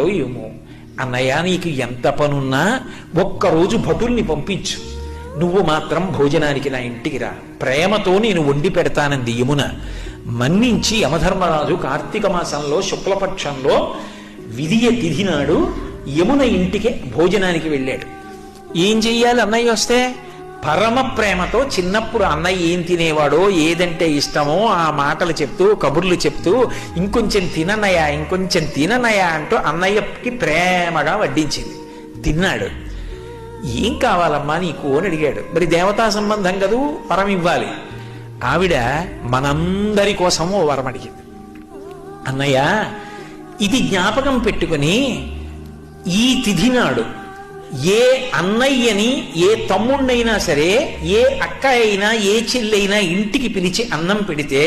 ఏమో, అన్నయ్య నీకు ఎంత పనున్నా ఒక్కరోజు భటుల్ని పంపించు, నువ్వు మాత్రం భోజనానికి నా ఇంటికి రా, ప్రేమతో నేను వండి పెడతానంది యమున. మన్నించి యమధర్మరాజు కార్తీక మాసంలో శుక్లపక్షంలో విధియ తిథి నాడు యమున ఇంటికి భోజనానికి వెళ్ళాడు. ఏం చెయ్యాలి అన్నయ్య వస్తే? పరమ ప్రేమతో చిన్నప్పుడు అన్నయ్య ఏం తినేవాడో, ఏదంటే ఇష్టమో ఆ మాటలు చెప్తూ కబుర్లు చెప్తూ ఇంకొంచెం తిననయా ఇంకొంచెం తిననయా అంటూ అన్నయ్యకి ప్రేమగా వడ్డించింది. తిన్నాడు. ఏం కావాలమ్మా నీకు అని అడిగాడు. మరి దేవతా సంబంధం కదూ, వరం ఇవ్వాలి. ఆవిడ మనందరి కోసం ఓ వరం అడిగింది. అన్నయ్య ఇది జ్ఞాపకం పెట్టుకుని ఈ తిథి నాడు ఏ అన్నయ్యని ఏ తమ్ముణ్ణైనా సరే, ఏ అక్క అయినా ఏ చెల్లైనా ఇంటికి పిలిచి అన్నం పెడితే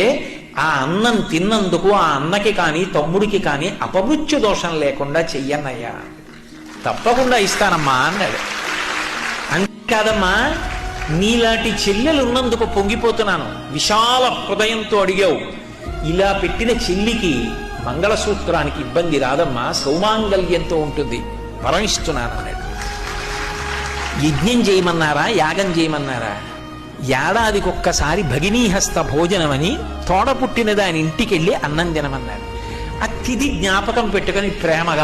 ఆ అన్నం తిన్నందుకు ఆ అన్నకి కానీ తమ్ముడికి కానీ అపమృత్యు దోషం లేకుండా చెయ్యన్నయ్యా. తప్పకుండా ఇస్తానమ్మా అన్నాడు. అంతేకాదమ్మా, నీలాంటి చెల్లెలు ఉన్నందుకు పొంగిపోతున్నాను, విశాల హృదయంతో అడిగావు, ఇలా పెట్టిన చెల్లికి మంగళసూత్రానికి ఇబ్బంది రాదమ్మా, సౌమాంగల్యంతో ఉంటుంది, వరం ఇస్తున్నాను అన్నాడు. యజ్ఞం చేయమన్నారా యాగం చేయమన్నారా? ఏడాదికొక్కసారి భగినీహస్త భోజనం అని తోడ పుట్టిన దాని ఇంటికి వెళ్ళి అన్నం తినమన్నారు. ఆ తిథి జ్ఞాపకం పెట్టుకుని ప్రేమగా